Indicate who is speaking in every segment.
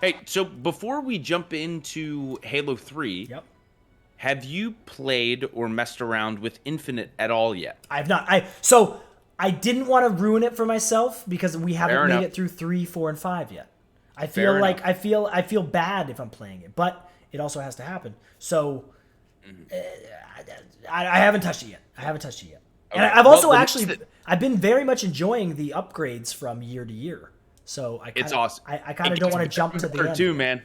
Speaker 1: Hey, so before we jump into Halo 3,
Speaker 2: Yep.
Speaker 1: have you played or messed around with Infinite at all yet?
Speaker 2: I've not. I didn't want to ruin it for myself because we haven't
Speaker 1: Fair
Speaker 2: made
Speaker 1: enough.
Speaker 2: it through 3, 4, and 5 yet. I feel
Speaker 1: Fair enough.
Speaker 2: like I feel bad if I'm playing it, but it also has to happen. So I haven't touched it yet. I haven't touched it yet. And
Speaker 1: Okay.
Speaker 2: I've
Speaker 1: Well,
Speaker 2: also
Speaker 1: the next
Speaker 2: actually I've been very much enjoying the upgrades from year to year. So
Speaker 1: it's awesome.
Speaker 2: I kind
Speaker 1: It
Speaker 2: of don't
Speaker 1: gets
Speaker 2: want to
Speaker 1: better
Speaker 2: jump
Speaker 1: and
Speaker 2: to the
Speaker 1: better
Speaker 2: end.
Speaker 1: too, man.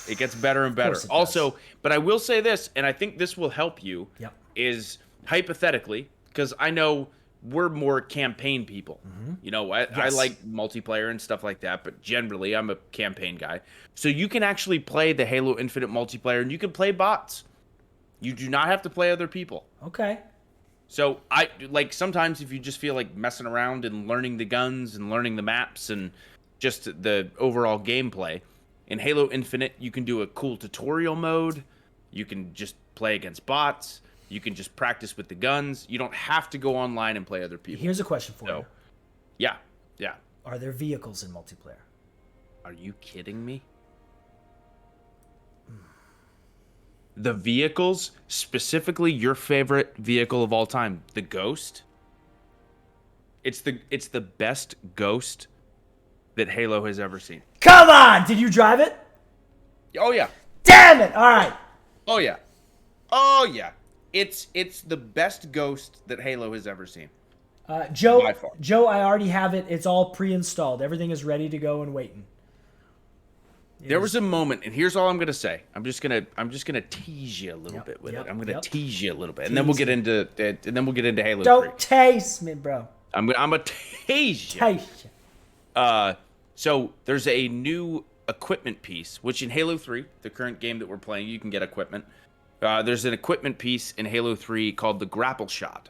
Speaker 1: It gets better and
Speaker 2: Of course
Speaker 1: better.
Speaker 2: it does.
Speaker 1: Also, but I will say this, and I think this will help you,
Speaker 2: Yep.
Speaker 1: is hypothetically, because I know we're more campaign people. I
Speaker 2: Yes.
Speaker 1: like multiplayer and stuff like that, but generally I'm a campaign guy. So you can actually play the Halo Infinite multiplayer and you can play bots. You do not have to play other people.
Speaker 2: Okay.
Speaker 1: So I like sometimes if you just feel like messing around and learning the guns and learning the maps and just the overall gameplay, in Halo Infinite you can do a cool tutorial mode. You can just play against bots. You can just practice with the guns. You don't have to go online and play other people.
Speaker 2: Here's a question for
Speaker 1: So,
Speaker 2: you.
Speaker 1: yeah. Yeah.
Speaker 2: Are there vehicles in multiplayer?
Speaker 1: Are you kidding me? The vehicles, specifically your favorite vehicle of all time, the Ghost. It's the best Ghost that Halo has ever seen.
Speaker 2: Come on! Did you drive it?
Speaker 1: Oh yeah.
Speaker 2: Damn it! All right.
Speaker 1: Oh yeah. Oh yeah. It's the best Ghost that Halo has ever seen.
Speaker 2: Joe,
Speaker 1: By far.
Speaker 2: Joe, I already have it. It's all pre-installed. Everything is ready to go and waiting.
Speaker 1: There was a moment, and here's all I'm gonna say. I'm just gonna tease you a little
Speaker 2: Yep,
Speaker 1: bit with
Speaker 2: yep,
Speaker 1: it. I'm gonna
Speaker 2: yep.
Speaker 1: tease you a little bit, and then we'll
Speaker 2: Tease
Speaker 1: get into Halo 3.
Speaker 2: Don't taste me, bro.
Speaker 1: I'm gonna tease you.
Speaker 2: Taste you.
Speaker 1: So there's a new equipment piece, which in Halo 3, the current game that we're playing, you can get equipment. There's an equipment piece in Halo 3 called the Grapple Shot,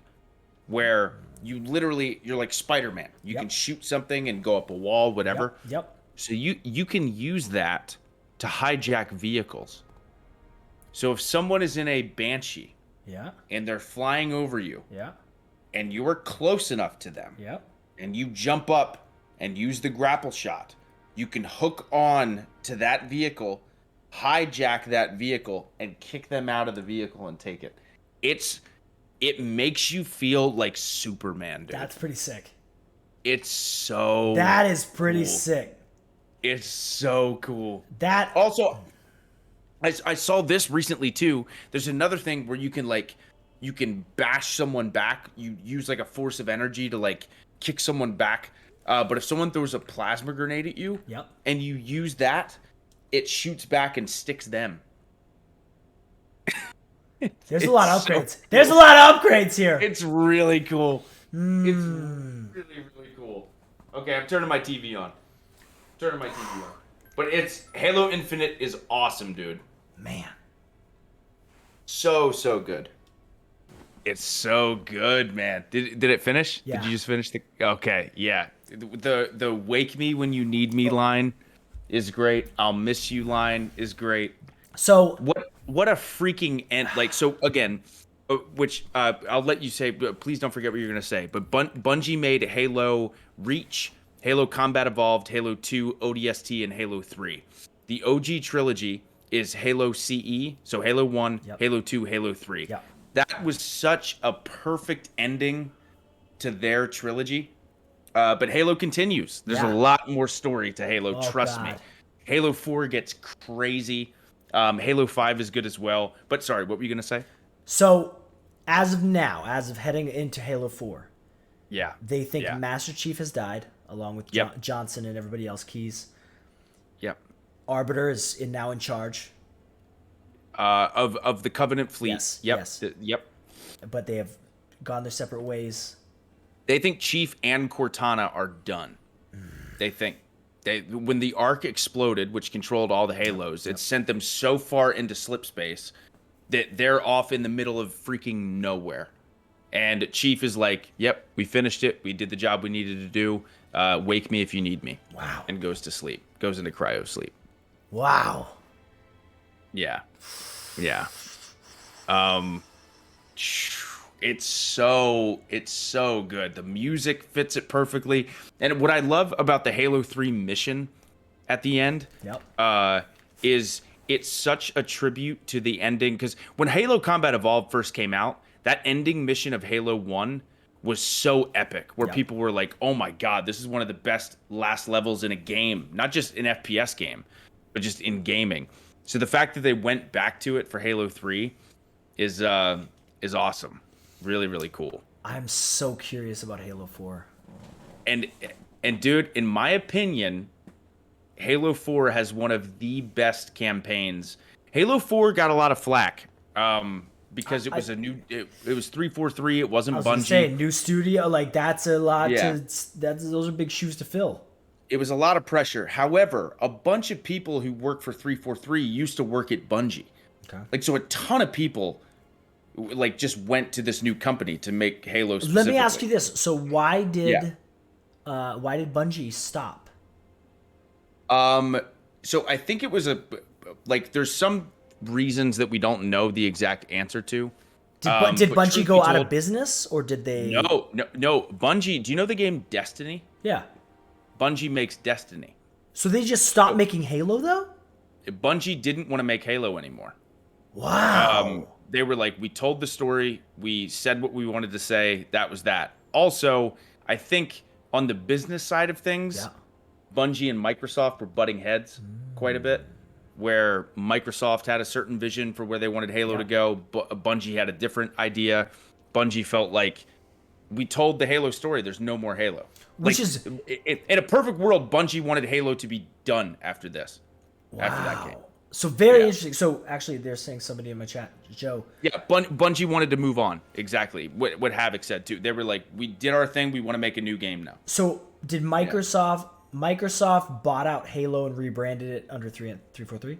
Speaker 1: where you're like Spider-Man. You
Speaker 2: Yep.
Speaker 1: can shoot something and go up a wall, whatever.
Speaker 2: Yep.
Speaker 1: So you can use that to hijack vehicles. So if someone is in a Banshee
Speaker 2: Yeah.
Speaker 1: and they're flying over you
Speaker 2: Yeah.
Speaker 1: and you are close enough to them
Speaker 2: Yep.
Speaker 1: and you jump up and use the grapple shot, you can hook on to that vehicle, hijack that vehicle, and kick them out of the vehicle and take it. It makes you feel like Superman, dude.
Speaker 2: That's pretty sick.
Speaker 1: It's so
Speaker 2: That is pretty
Speaker 1: cool.
Speaker 2: sick.
Speaker 1: It's so cool.
Speaker 2: That
Speaker 1: Also, I saw this recently too. There's another thing where you can bash someone back. You use like a force of energy to like kick someone back. But if someone throws a plasma grenade at you,
Speaker 2: Yep.
Speaker 1: and you use that, it shoots back and sticks them.
Speaker 2: There's a lot of
Speaker 1: It's so
Speaker 2: upgrades. There's a lot of upgrades here.
Speaker 1: It's really cool. It's really, really cool. Okay, I'm turning my TV on. But it's Halo Infinite is awesome, dude.
Speaker 2: Man.
Speaker 1: So good. It's so good, man. Did it finish?
Speaker 2: Yeah.
Speaker 1: Did you just finish the? Okay, yeah. The "Wake me when you need me" line is great. "I'll miss you" line is great.
Speaker 2: So
Speaker 1: What a freaking end! Like so again, which I'll let you say. But please don't forget what you're gonna say. But Bungie made Halo Reach, Halo Combat Evolved, Halo 2, ODST, and Halo 3. The OG trilogy is Halo CE, so Halo 1,
Speaker 2: Yep.
Speaker 1: Halo 2, Halo 3.
Speaker 2: Yep.
Speaker 1: That was such a perfect ending to their trilogy. But Halo continues. There's
Speaker 2: Yeah.
Speaker 1: a lot more story to Halo,
Speaker 2: Oh,
Speaker 1: trust me.
Speaker 2: God.
Speaker 1: Halo 4 gets crazy. Halo 5 is good as well. But sorry, what were you going to say?
Speaker 2: So, as of now, as of heading into Halo 4,
Speaker 1: Yeah.
Speaker 2: they think
Speaker 1: Yeah.
Speaker 2: Master Chief has died, along with
Speaker 1: Yep.
Speaker 2: Johnson and everybody else, Keys.
Speaker 1: Yep.
Speaker 2: Arbiter is now in charge,
Speaker 1: Of the Covenant fleet.
Speaker 2: Yes,
Speaker 1: Yep.
Speaker 2: yes.
Speaker 1: Yep.
Speaker 2: but they have gone their separate ways.
Speaker 1: They think Chief and Cortana are done. They think when the Ark exploded, which controlled all the Halos, it sent them so far into slip space that they're off in the middle of freaking nowhere. And Chief is like, "Yep, we finished it. We did the job we needed to do. Wake me if you need me."
Speaker 2: Wow.
Speaker 1: And goes to sleep. Goes into cryo sleep.
Speaker 2: Wow.
Speaker 1: Yeah. Yeah. It's so good. The music fits it perfectly. And what I love about the Halo 3 mission at the end.
Speaker 2: Yep.
Speaker 1: Is it's such a tribute to the ending, because when Halo Combat Evolved first came out, that ending mission of Halo 1 was so epic, where people were like, oh my god, this is one of the best last levels in a game, not just an FPS game, but just in gaming. So the fact that they went back to it for Halo 3 is awesome. Really, really cool.
Speaker 2: I'm so curious about Halo 4.
Speaker 1: And dude, in my opinion, Halo 4 has one of the best campaigns. Halo 4 got a lot of flack because it was it was 343. It wasn't
Speaker 2: I was
Speaker 1: Bungie.
Speaker 2: gonna say, new studio, like that's a lot. Those are big shoes to fill.
Speaker 1: It was a lot of pressure. However, a bunch of people who work for 343 used to work at Bungie.
Speaker 2: Okay.
Speaker 1: Like, so a ton of people like just went to this new company to make Halo specifically.
Speaker 2: Let me ask you this. So why did Bungie stop?
Speaker 1: So I think it was there's some reasons that we don't know the exact answer to.
Speaker 2: Did Bungie go out of business, or did they?
Speaker 1: No. Bungie, do you know the game Destiny?
Speaker 2: Yeah.
Speaker 1: Bungie makes Destiny.
Speaker 2: So they just stopped making Halo, though?
Speaker 1: Bungie didn't want to make Halo anymore.
Speaker 2: Wow.
Speaker 1: They were like, we told the story, we said what we wanted to say, that was that. Also, I think on the business side of things, Bungie and Microsoft were butting heads quite a bit, where Microsoft had a certain vision for where they wanted Halo to go, but Bungie had a different idea. Bungie felt like, we told the Halo story, there's no more Halo. In a perfect world, Bungie wanted Halo to be done after this.
Speaker 2: Wow.
Speaker 1: After that game.
Speaker 2: So very interesting. So actually, they're saying, somebody in my chat, Joe.
Speaker 1: Yeah, Bungie wanted to move on. Exactly. What Havoc said too. They were like, we did our thing. We want to make a new game now.
Speaker 2: So did Microsoft bought out Halo and rebranded it under 343?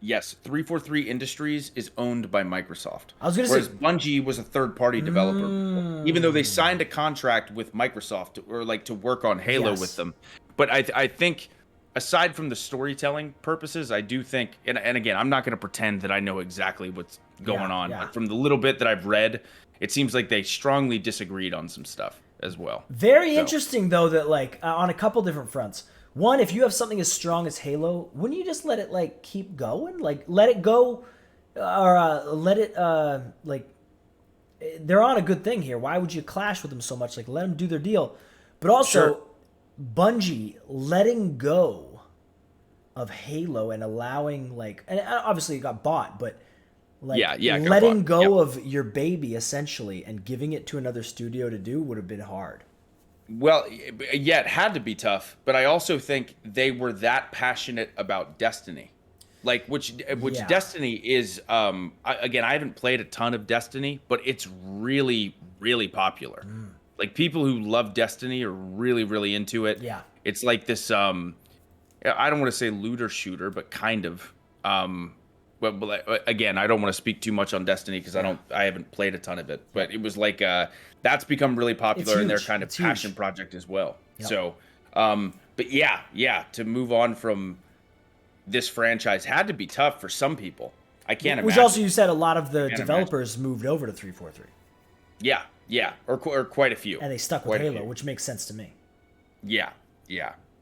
Speaker 1: Yes, 343 Industries is owned by Microsoft.
Speaker 2: I was going to
Speaker 1: Whereas
Speaker 2: say
Speaker 1: Bungie was a third-party developer, even though they signed a contract with Microsoft to work on Halo with them. But I think, aside from the storytelling purposes, I do think, and again, I'm not going to pretend that I know exactly what's going on. But from the little bit that I've read, it seems like they strongly disagreed on some stuff as well.
Speaker 2: Very interesting, though, that on a couple different fronts. One, if you have something as strong as Halo, wouldn't you just let it keep going? Let it go, or let it they're on a good thing here. Why would you clash with them so much? Let them do their deal. But also, Bungie letting go of Halo and allowing and obviously it got bought, but letting go of your baby essentially and giving it to another studio to do would have been hard. Well,
Speaker 1: yeah, it had to be tough, but I also think they were that passionate about Destiny, which Destiny is. Again, I haven't played a ton of Destiny, but it's really, really popular. People who love Destiny are really, really into it.
Speaker 2: Yeah,
Speaker 1: it's like this. I don't want to say looter shooter, but kind of. But again, I don't want to speak too much on Destiny because I haven't played a ton of it. But it was that's become really popular in their kind of passion project as well. Yep. So, but to move on from this franchise had to be tough for some people. I can't imagine.
Speaker 2: Which also, you said a lot of the developers moved over to 343.
Speaker 1: Yeah, or quite a few.
Speaker 2: And they stuck with Halo, which makes sense to me.
Speaker 1: Yeah.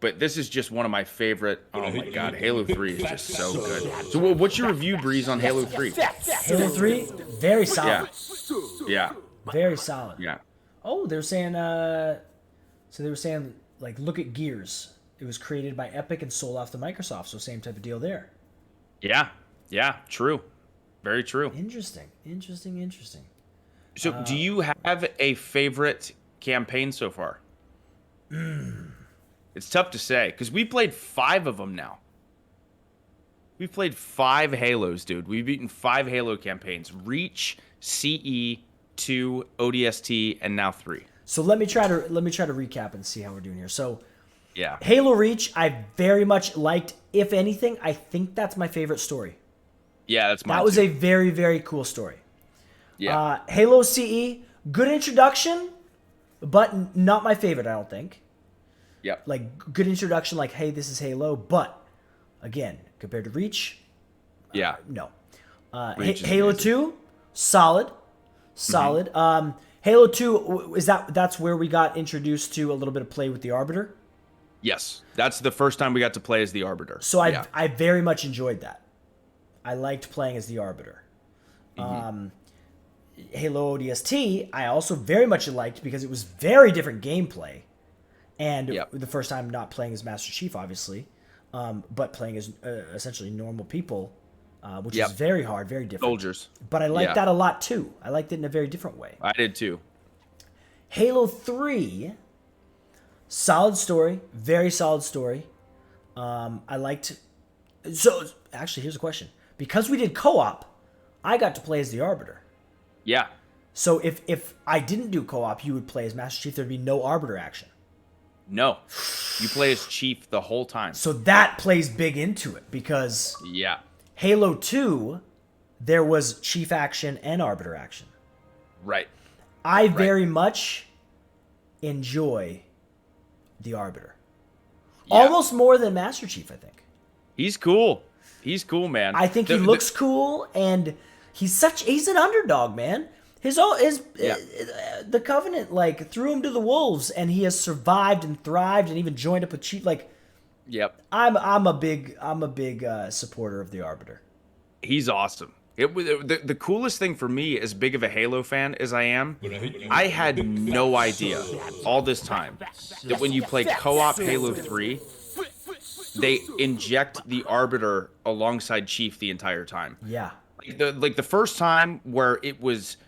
Speaker 1: But this is just one of my favorite. Oh my god, Halo 3 is just so good. So what's your review, Breeze, on Halo 3?
Speaker 2: Halo 3, very solid.
Speaker 1: Yeah.
Speaker 2: Very solid.
Speaker 1: Yeah.
Speaker 2: Oh, they were saying, look at Gears. It was created by Epic and sold off to Microsoft, so same type of deal there.
Speaker 1: Yeah, true. Very true.
Speaker 2: Interesting.
Speaker 1: So do you have a favorite campaign so far? It's tough to say, because we played 5 of them now. We've played 5 Halos, dude. We've beaten 5 Halo campaigns. Reach, CE, 2, ODST, and now 3.
Speaker 2: So let me try to recap and see how we're doing here. So
Speaker 1: yeah,
Speaker 2: Halo Reach, I very much liked. If anything, I think that's my favorite story.
Speaker 1: Yeah, that's mine.
Speaker 2: That was a very, very cool story.
Speaker 1: Yeah.
Speaker 2: Halo CE, good introduction, but not my favorite, I don't think.
Speaker 1: Yep.
Speaker 2: Good introduction, hey, this is Halo, but again, compared to Reach, no. Halo 2, solid.
Speaker 1: Mm-hmm.
Speaker 2: Halo 2, that's where we got introduced to a little bit of play with the Arbiter?
Speaker 1: Yes, that's the first time we got to play as the Arbiter.
Speaker 2: So I very much enjoyed that. I liked playing as the Arbiter. Halo ODST, I also very much liked because it was very different gameplay. And the first time not playing as Master Chief, obviously, but playing as essentially normal people, which is very hard, very different.
Speaker 1: Soldiers.
Speaker 2: But I liked that a lot too. I liked it in a very different way.
Speaker 1: I did too.
Speaker 2: Halo 3, solid story, very solid story. I liked... So, actually, here's a question. Because we did co-op, I got to play as the Arbiter.
Speaker 1: Yeah.
Speaker 2: So if I didn't do co-op, you would play as Master Chief, there'd be no Arbiter action.
Speaker 1: No. You play as Chief the whole time.
Speaker 2: So that plays big into it because Halo 2, there was Chief action and Arbiter action.
Speaker 1: Right.
Speaker 2: I very much enjoy the Arbiter. Yeah. Almost more than Master Chief, I think.
Speaker 1: He's cool. He's cool, man.
Speaker 2: I think he looks cool, and he's an underdog, man. The Covenant like threw him to the wolves, and he has survived and thrived, and even joined up with Chief. Like, I'm a big supporter of the Arbiter.
Speaker 1: He's awesome. The coolest thing for me, as big of a Halo fan as I am, I had no idea all this time that when you play co-op Halo 3, they inject the Arbiter alongside Chief the entire time.
Speaker 2: Yeah.
Speaker 1: Like the first time where it was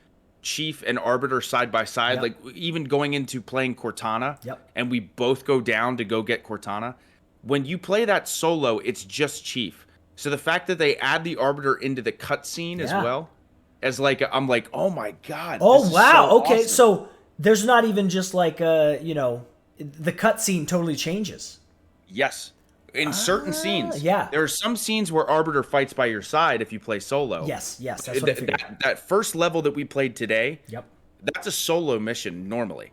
Speaker 1: Chief and Arbiter side by side, like even going into playing Cortana, and we both go down to go get Cortana. When you play that solo, it's just Chief. So the fact that they add the Arbiter into the cutscene as well, as like I'm like, oh my god.
Speaker 2: Oh wow.
Speaker 1: So
Speaker 2: okay,
Speaker 1: awesome.
Speaker 2: so there's not even just like the cutscene totally changes.
Speaker 1: Yes. In certain scenes. There are some scenes where Arbiter fights by your side if you play solo.
Speaker 2: Yes, that's what I figured.
Speaker 1: That first level that we played today, that's a solo mission normally.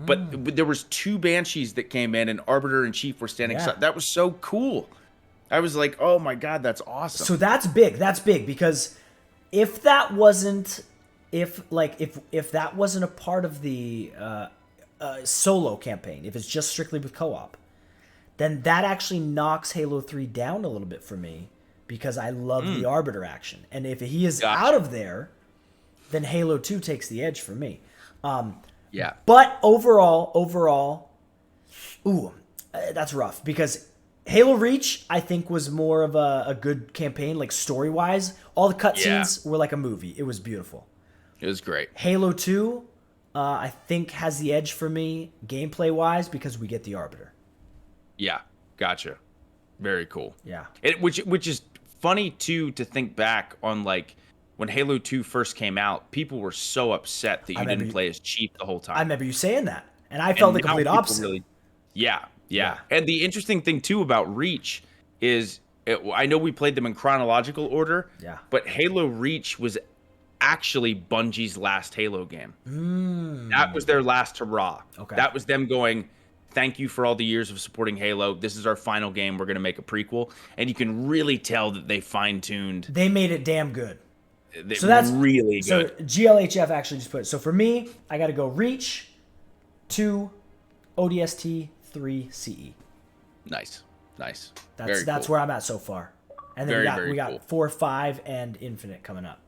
Speaker 1: But there was 2 Banshees that came in, and Arbiter and Chief were standing side. That was so cool. I was like, oh my god, that's awesome.
Speaker 2: So that's big. That's big because if that wasn't that wasn't a part of the solo campaign, if it's just strictly with co-op, then that actually knocks Halo 3 down a little bit for me because I love the Arbiter action. And if he is out of there, then Halo 2 takes the edge for me. But overall, that's rough because Halo Reach, I think, was more of a good campaign, like story-wise. All the cutscenes were like a movie. It was beautiful.
Speaker 1: It was great.
Speaker 2: Halo 2, I think, has the edge for me gameplay-wise because we get the Arbiter.
Speaker 1: Yeah, gotcha. Very cool.
Speaker 2: Yeah.
Speaker 1: Which is funny, too, to think back on, like, when Halo 2 first came out, people were so upset that you didn't play as Chief the whole time.
Speaker 2: I remember you saying that, and I felt the complete opposite.
Speaker 1: Yeah. And the interesting thing, too, about Reach is, I know we played them in chronological order, but Halo Reach was actually Bungie's last Halo game. That was their last hurrah.
Speaker 2: Okay.
Speaker 1: That was them going, thank you for all the years of supporting Halo. This is our final game. We're going to make a prequel. And you can really tell that they fine-tuned.
Speaker 2: They made it damn good.
Speaker 1: So that's really good.
Speaker 2: So GLHF actually just put it. So for me, I got to go Reach, 2, ODST, 3, CE.
Speaker 1: Nice.
Speaker 2: That's where I'm at so far. And then we got
Speaker 1: cool.
Speaker 2: 4, 5, and Infinite coming up.